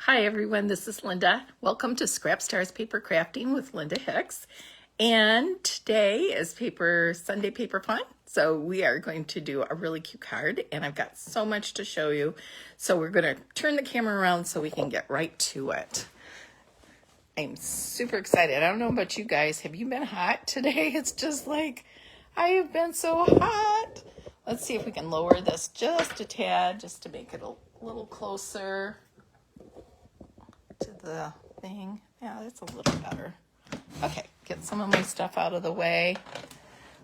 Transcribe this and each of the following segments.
Hi everyone, this is Linda. Welcome to Scrap Stars Paper Crafting with Linda Hicks. And today is Sunday Paper Fun. So we are going to do a really cute card and I've got so much to show you. So we're going to turn the camera around so we can get right to it. I'm super excited. I don't know about you guys. Have you been hot today? It's just like, I have been so hot. Let's see if we can lower this just a tad, just to make it a little closer to the thing. Yeah, that's a little better. Okay, get some of my stuff out of the way.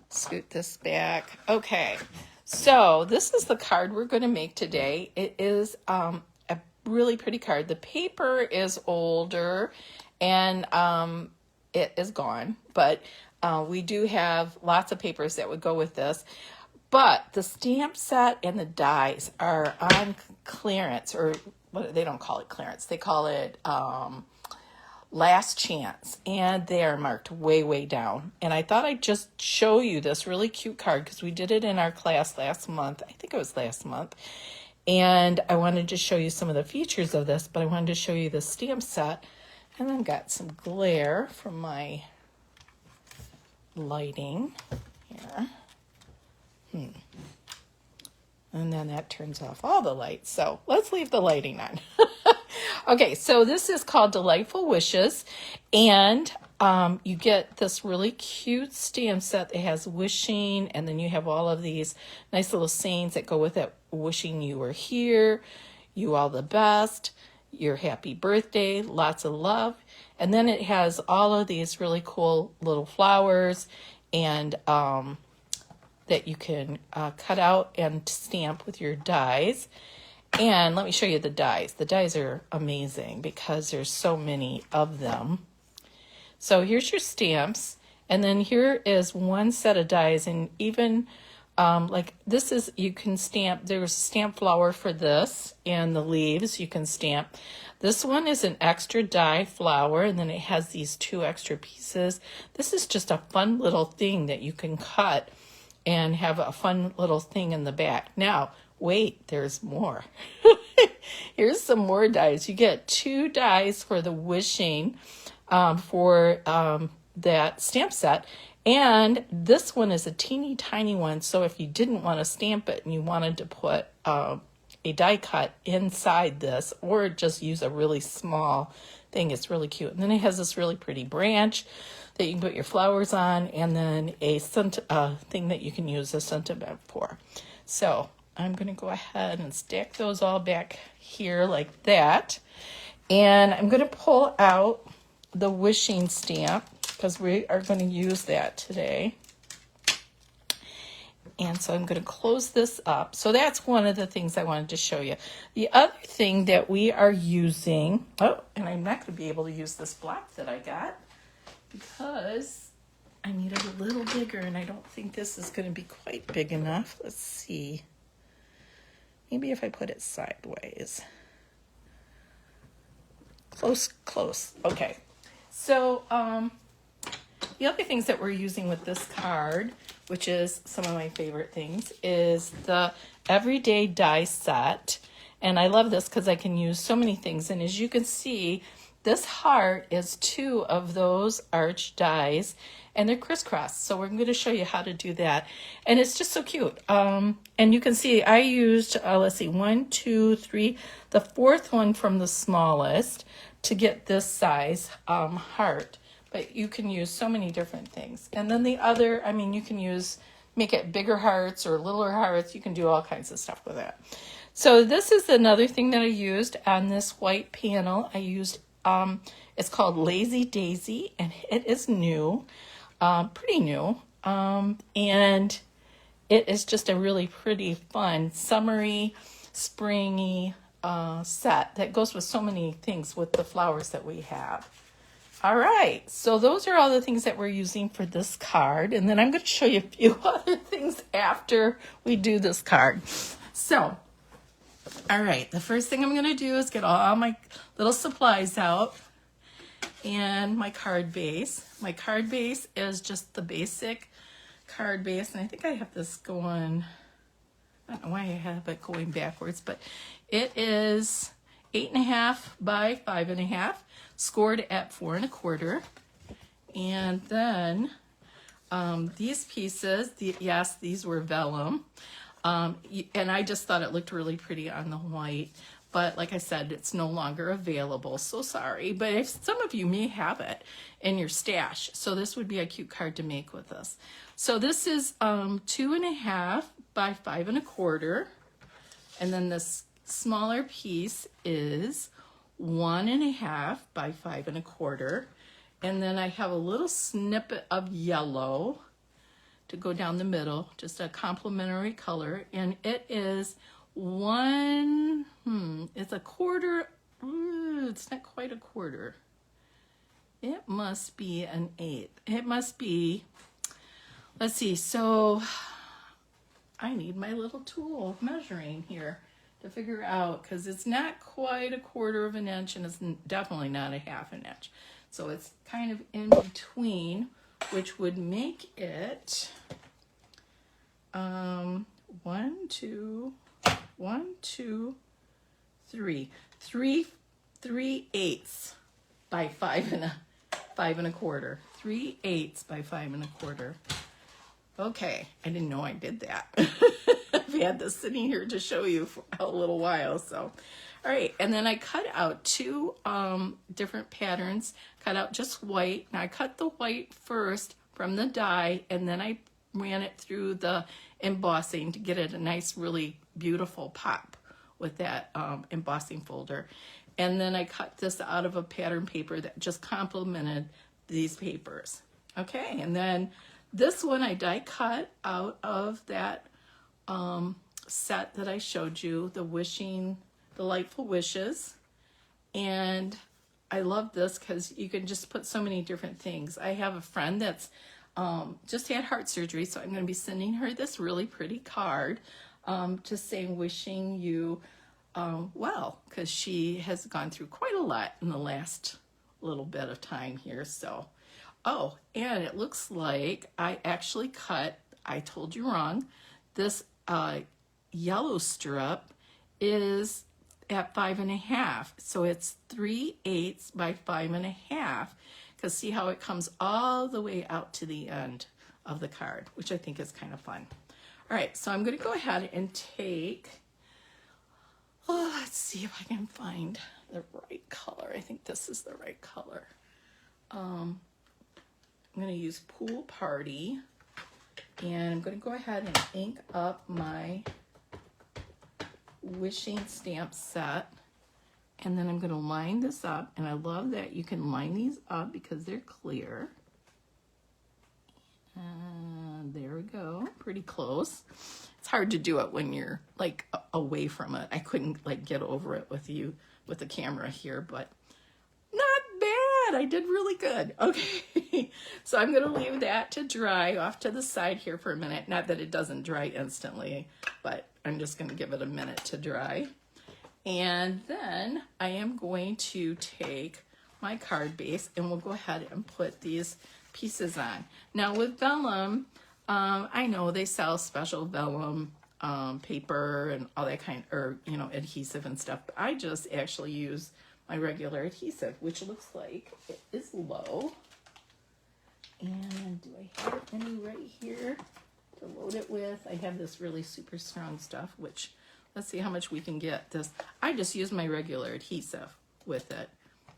Scoot this back. Okay, so this is the card we're going to make today. It is a really pretty card. The paper is older and it is gone, but we do have lots of papers that would go with this. But the stamp set and the dies are on clearance, or what they don't call it clearance. They call it last chance, and they are marked way, way down. And I thought I'd just show you this really cute card because we did it in our class last month. I think it was last month. And I wanted to show you some of the features of this, but I wanted to show you the stamp set. And then got some glare from my lighting here. And then that turns off all the lights. So let's leave the lighting on. Okay, so this is called Delightful Wishes. And you get this really cute stamp set that has wishing. And then you have all of these nice little sayings that go with it. Wishing you were here, you all the best, your happy birthday, lots of love. And then it has all of these really cool little flowers and that you can cut out and stamp with your dies. And let me show you the dies. The dies are amazing because there's so many of them. So here's your stamps. And then here is one set of dies. And even like this is, you can stamp, there's a stamp flower for this and the leaves you can stamp. This one is an extra die flower and then it has these two extra pieces. This is just a fun little thing that you can cut and have a fun little thing in the back. Now, wait, there's more. Here's some more dies. You get 2 dies for the wishing for that stamp set. And this one is a teeny tiny one. So if you didn't want to stamp it and you wanted to put a die cut inside this or just use a really small thing, it's really cute. And then it has this really pretty branch that you can put your flowers on, and then a thing that you can use a sentiment for. So I'm going to go ahead and stack those all back here like that. And I'm going to pull out the wishing stamp because we are going to use that today. And so I'm going to close this up. So that's one of the things I wanted to show you. The other thing that we are using, and I'm not going to be able to use this block that I got because I need it a little bigger and I don't think this is going to be quite big enough. Let's see. Maybe if I put it sideways. Close. Okay. So the other things that we're using with this card, which is some of my favorite things, is the Everyday Die Set. And I love this because I can use so many things. And as you can see, this heart is 2 of those arch dies, and they're crisscrossed. So we're going to show you how to do that. And it's just so cute. And you can see I used, let's see, 1, 2, 3, the 4th one from the smallest to get this size heart. But you can use so many different things. And then the other, I mean, you can make it bigger hearts or littler hearts. You can do all kinds of stuff with that. So this is another thing that I used on this white panel. I used, it's called Lazy Daisy, and it is new, pretty new. And it is just a really pretty, fun, summery, springy set that goes with so many things with the flowers that we have. All right, so those are all the things that we're using for this card. And then I'm going to show you a few other things after we do this card. So, all right, the first thing I'm going to do is get all my little supplies out and my card base. My card base is just the basic card base. And I think I have this going, I don't know why I have it going backwards, but it is 8.5 by 5.5, scored at 4 1/4. And then these pieces, yes, these were vellum. And I just thought it looked really pretty on the white. But like I said, it's no longer available. So sorry. But if some of you may have it in your stash. So this would be a cute card to make with us. So this is 2.5 by 5 1/4. And then this smaller piece is 1.5 by 5 1/4. And then I have a little snippet of yellow to go down the middle, just a complementary color. And it is it's a quarter. It's not quite a quarter. It must be an eighth. It must be, let's see, so I need my little tool measuring here to figure out, because it's not quite a 1/4 of an inch and it's definitely not a 1/2 an inch. So it's kind of in between, which would make it 1, 2, 3, 3/8 by 5 1/4. 3/8 by 5 1/4. Okay, I didn't know I did that. I've had this sitting here to show you for a little while. So, all right, and then I cut out 2 different patterns. Cut out just white. Now I cut the white first from the die, and then I ran it through the embossing to get it a nice, really beautiful pop with that embossing folder. And then I cut this out of a pattern paper that just complemented these papers. Okay, and then this one I die cut out of that set that I showed you, the Delightful Wishes. And I love this because you can just put so many different things. I have a friend that's just had heart surgery, so I'm going to be sending her this really pretty card, just saying wishing you well, because she has gone through quite a lot in the last little bit of time here. So, oh, and it looks like I actually cut, I told you wrong, this yellow strip is at 5 1/2, so it's 3/8 by 5 1/2, because see how it comes all the way out to the end of the card, which I think is kind of fun. All right, so I'm going to go ahead and take, let's see if I can find the right color. I think this is the right color. I'm going to use Pool Party, and I'm going to go ahead and ink up my wishing stamp set, and then I'm going to line this up. And I love that you can line these up because they're clear. And there we go, pretty close. It's hard to do it when you're like away from it. I couldn't like get over it with you with the camera here, but not bad. I did really good. Okay, so I'm going to leave that to dry off to the side here for a minute. Not that it doesn't dry instantly, but I'm just going to give it a minute to dry. And then I am going to take my card base and we'll go ahead and put these pieces on. Now with vellum, I know they sell special vellum paper and all that kind, or you know, adhesive and stuff, but I just actually use my regular adhesive, which looks like it is low. And do I have any right here to load it with? I have this really super strong stuff, which let's see how much we can get this. I just use my regular adhesive with it,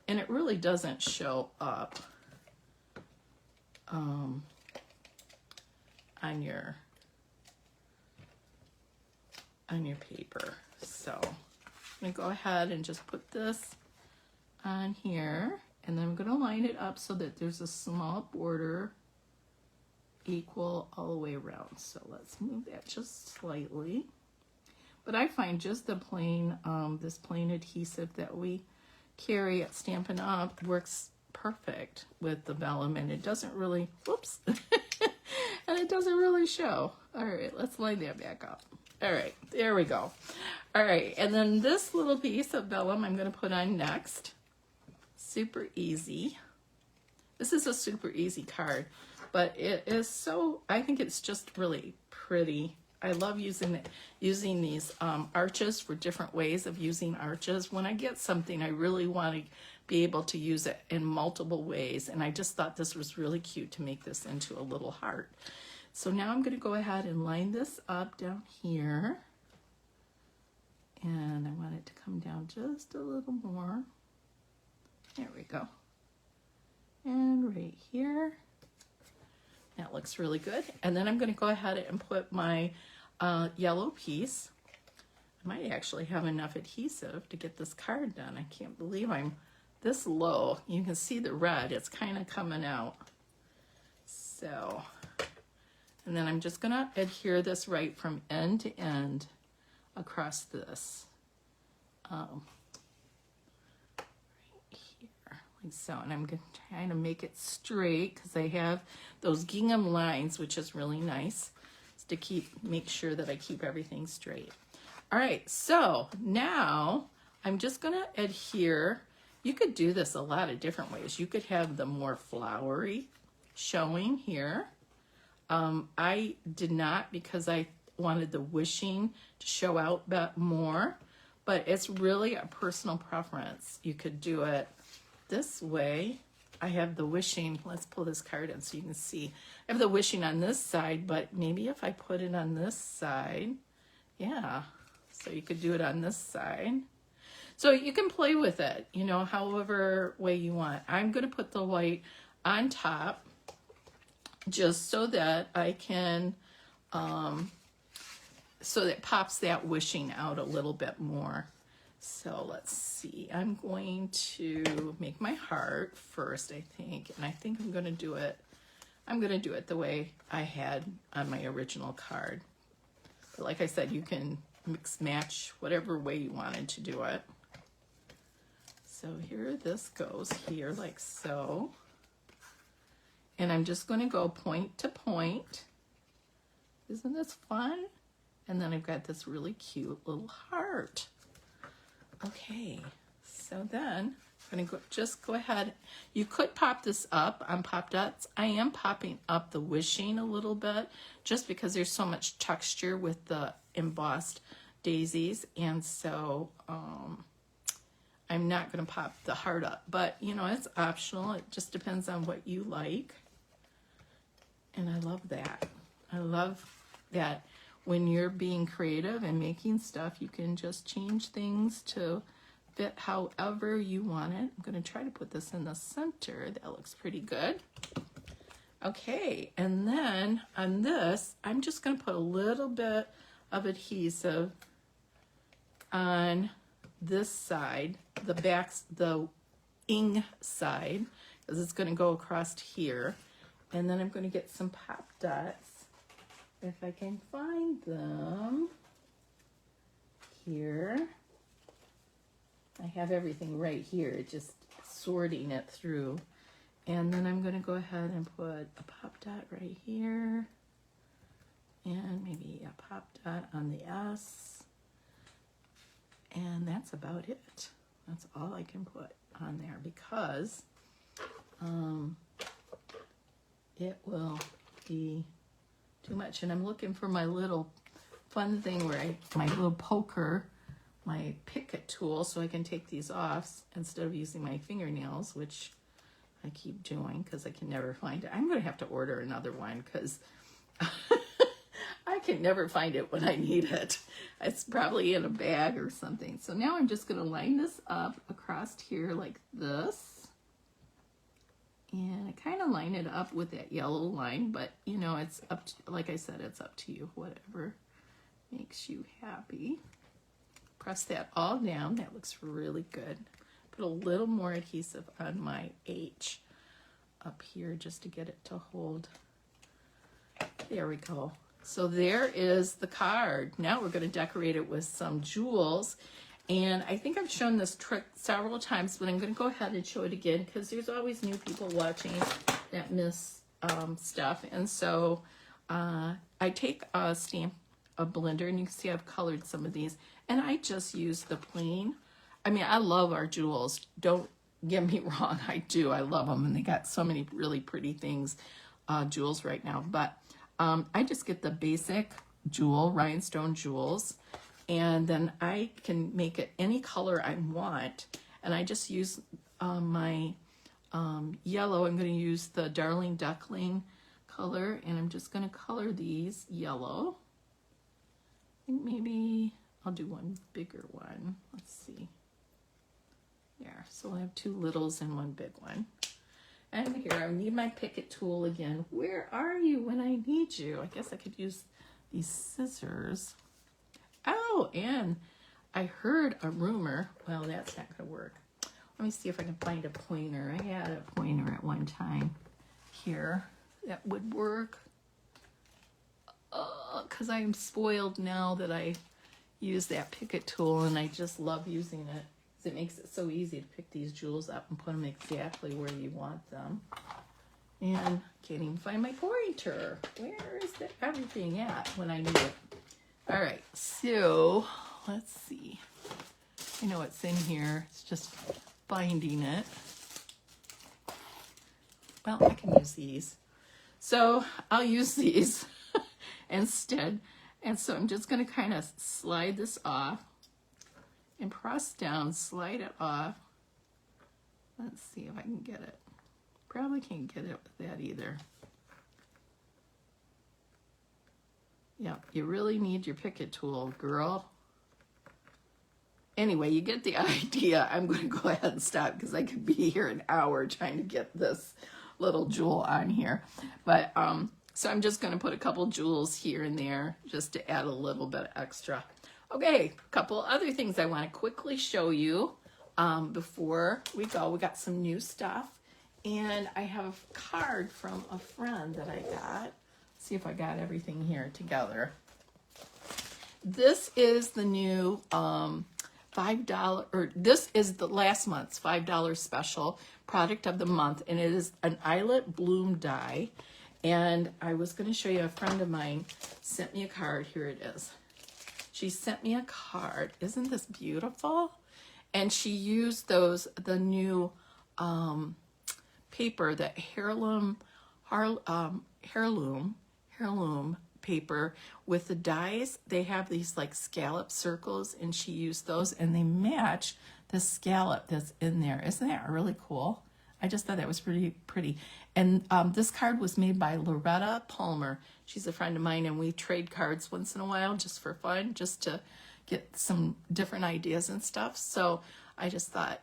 and it really doesn't show up on your paper. So I'm gonna go ahead and just put this on here, and then I'm gonna line it up so that there's a small border equal all the way around. So let's move that just slightly. But I find just the plain, this plain adhesive that we carry at Stampin' Up! Works perfect with the vellum, and it doesn't really, whoops, and it doesn't really show. All right, let's line that back up. All right, there we go. All right, and then this little piece of vellum I'm going to put on next. Super easy. This is a super easy card, but it is so, I think it's just really pretty. I love using these arches for different ways of using arches. When I get something, I really want to be able to use it in multiple ways. And I just thought this was really cute to make this into a little heart. So now I'm going to go ahead and line this up down here. And I want it to come down just a little more. There we go. And right here. That looks really good. And then I'm going to go ahead and put my yellow piece. I might actually have enough adhesive to get this card done. I can't believe I'm this low. You can see the red. It's kind of coming out. So, and then I'm just going to adhere this right from end to end across this. Right here, like so. And I'm trying to make it straight because I have those gingham lines, which is really nice to make sure that I keep everything straight. All right, so now I'm just going to adhere. You could do this a lot of different ways. You could have the more flowery showing here. I did not because I wanted the wishing to show out a bit more, but it's really a personal preference. You could do it this way. I have the wishing, let's pull this card in so you can see. I have the wishing on this side, but maybe if I put it on this side, yeah. So you could do it on this side. So you can play with it, you know, however way you want. I'm going to put the white on top just so that I can, so that it pops that wishing out a little bit more. So let's see, I'm going to make my heart first, I think. And I think I'm going to do it the way I had on my original card. But like I said, you can mix match whatever way you wanted to do it. So here this goes here like so. And I'm just going to go point to point. Isn't this fun? And then I've got this really cute little heart. Okay, so then I'm going to just go ahead. You could pop this up on Pop Dots. I am popping up the wishing a little bit just because there's so much texture with the embossed daisies. And so I'm not going to pop the heart up. But, you know, it's optional. It just depends on what you like. And I love that. I love that when you're being creative and making stuff, you can just change things to fit however you want it. I'm going to try to put this in the center. That looks pretty good. Okay, and then on this, I'm just going to put a little bit of adhesive on this side, the ing side, because it's going to go across here. And then I'm going to get some Pop Dots, if I can find them. Here. I have everything right here, just sorting it through. And then I'm going to go ahead and put a Pop Dot right here. And maybe a Pop Dot on the S. And that's about it. That's all I can put on there because it will be too much. And I'm looking for my little fun thing where my little poker, my Picket tool, so I can take these off instead of using my fingernails, which I keep doing because I can never find it. I'm going to have to order another one because I can never find it when I need it. It's probably in a bag or something. So now I'm just going to line this up across here like this. And I kind of line it up with that yellow line, but you know, it's up to, like I said, it's up to you, whatever makes you happy. Press that all down. That looks really good. Put a little more adhesive on my H up here just to get it to hold. There we go. So there is the card. Now we're going to decorate it with some jewels. And I think I've shown this trick several times, but I'm going to go ahead and show it again because there's always new people watching that miss stuff. And so I take a blender, and you can see I've colored some of these. And I just use the plain. I mean, I love our jewels. Don't get me wrong. I do. I love them. And they got so many really pretty things, jewels right now. But I just get the basic jewel, rhinestone jewels. And then I can make it any color I want. And I just use my yellow. I'm going to use the Darling Duckling color, and I'm just going to color these yellow. I think maybe I'll do one bigger one. Let's see. There, so we'll have 2 littles and 1 big one. And here, I need my Picket tool again. Where are you when I need you? I guess I could use these scissors. Oh, and I heard a rumor. Well, that's not going to work. Let me see if I can find a pointer. I had a pointer at one time here that would work. Because I'm spoiled now that I use that Picket tool, and I just love using it. It makes it so easy to pick these jewels up and put them exactly where you want them. And can't even find my pointer. Where is everything at when I need it? All right, so let's see. I know it's in here. It's just finding it. Well, I can use these. So I'll use these instead. And so I'm just going to kind of slide this off and press down, slide it off. Let's see if I can get it. Probably can't get it with that either. Yeah, you really need your Picket tool, girl. Anyway, you get the idea. I'm going to go ahead and stop because I could be here an hour trying to get this little jewel on here. But so I'm just going to put a couple jewels here and there just to add a little bit extra. Okay, a couple other things I want to quickly show you before we go. We got some new stuff, and I have a card from a friend that I got. Let's see if I got everything here together. This is the new $5, or this is the last month's $5 special product of the month, and it is an eyelet bloom die. And I was going to show you, a friend of mine sent me a card. Here it is. She sent me a card. Isn't this beautiful? And she used the new paper, that heirloom paper with the dies. They have these like scallop circles, and she used those, and they match the scallop that's in there. Isn't that really cool? I just thought that was pretty. And this card was made by Loretta Palmer. She's a friend of mine, and we trade cards once in a while just for fun, just to get some different ideas and stuff. So I just thought,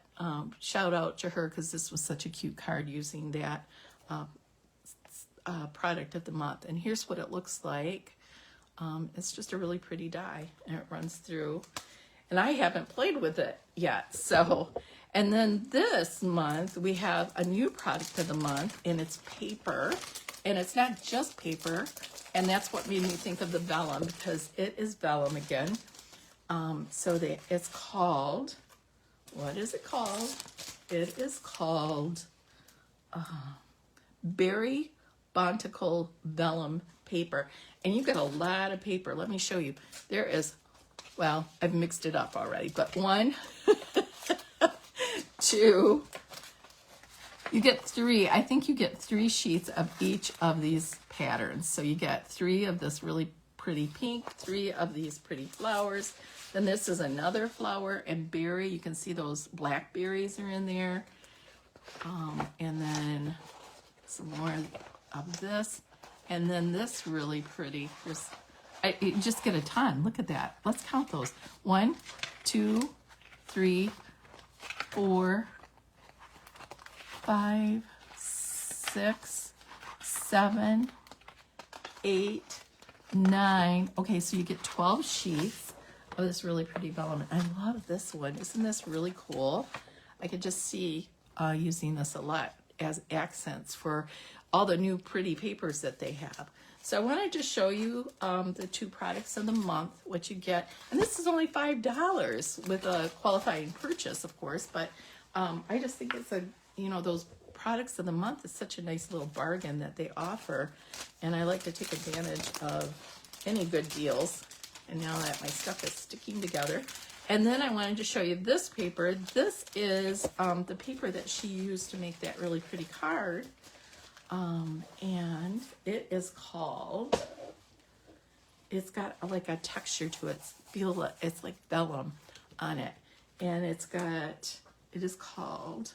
shout out to her, because this was such a cute card using that product of the month. And here's what it looks like. It's just a really pretty die, and it runs through. And I haven't played with it yet, so... And then this month, we have a new product of the month, and it's paper. And it's not just paper, and that's what made me think of the vellum, because it is vellum again. It's called, what is it called? It is called Berry Bonticle Vellum Paper. And you get a lot of paper. Let me show you. There is, well, I've mixed it up already, but 1, 2, you get 3. I think you get 3 sheets of each of these patterns. So you get 3 of this really pretty pink, 3 of these pretty flowers. Then this is another flower and berry. You can see those blackberries are in there. And then some more of this. And then this really pretty. You just get a ton. Look at that. Let's count those. 1, 2, 3, 4, 5, 6, 7, 8, 9. Okay, so you get 12 sheets of this really pretty vellum. I love this one. Isn't this really cool? I could just see using this a lot as accents for all the new pretty papers that they have. So I wanted to show you the 2 products of the month, what you get. And this is only $5 with a qualifying purchase, of course. But I just think it's those products of the month is such a nice little bargain that they offer. And I like to take advantage of any good deals. And now that my stuff is sticking together. And then I wanted to show you this paper. This is the paper that she used to make that really pretty card. And it is called it's got like a texture to it. Feel it, it's like vellum on it. And it is called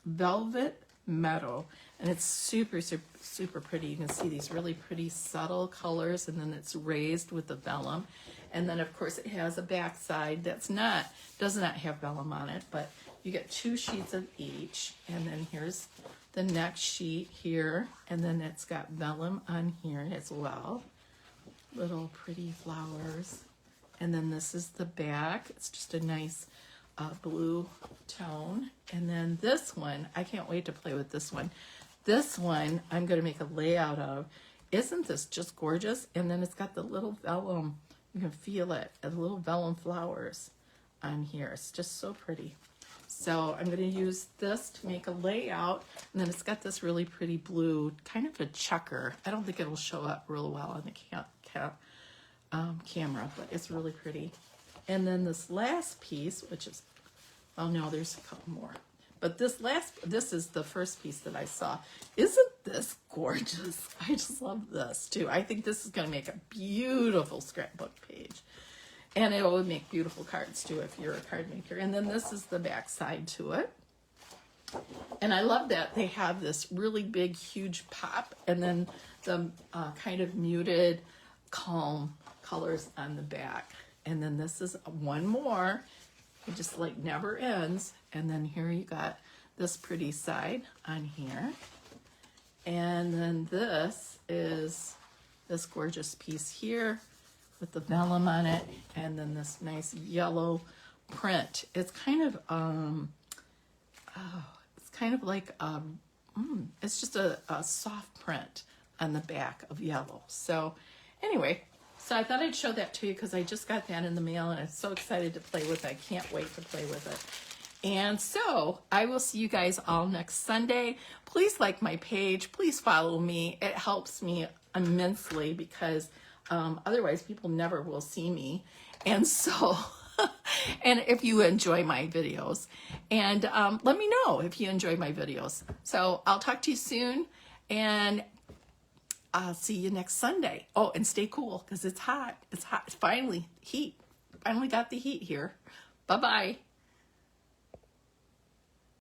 Velvet Meadow. And it's super, super, super pretty. You can see these really pretty subtle colors, and then it's raised with the vellum. And then of course it has a back side does not have vellum on it, but you get 2 sheets of each. And then here's the next sheet here, and then it's got vellum on here as well. Little pretty flowers. And then this is the back. It's just a nice blue tone. And then this one, I can't wait to play with this one. This one I'm going to make a layout of. Isn't this just gorgeous? And then it's got the little vellum. You can feel it, the little vellum flowers on here. It's just so pretty. So I'm going to use this to make a layout. And then it's got this really pretty blue, kind of a checker. I don't think it'll show up real well on the camera, but it's really pretty. And then this last piece, which is, oh no, there's a couple more. But this is the first piece that I saw. Isn't this gorgeous? I just love this too. I think this is going to make a beautiful scrapbook page. And it will make beautiful cards too if you're a card maker. And then this is the back side to it. And I love that they have this really big, huge pop, and then the kind of muted, calm colors on the back. And then this is one more. It just like never ends. And then here you got this pretty side on here. And then this is this gorgeous piece here with the vellum on it. And then this nice yellow print. It's kind of, like, it's just a soft print on the back of yellow. So anyway, so I thought I'd show that to you because I just got that in the mail and I'm so excited to play with it. I can't wait to play with it. And so I will see you guys all next Sunday. Please like my page. Please follow me. It helps me immensely because otherwise people never will see me. And so, and if you enjoy my videos, and let me know if you enjoy my videos. So I'll talk to you soon, and I'll see you next Sunday. Oh, and stay cool because it's hot. It's hot. Finally, heat. Finally got the heat here. Bye-bye.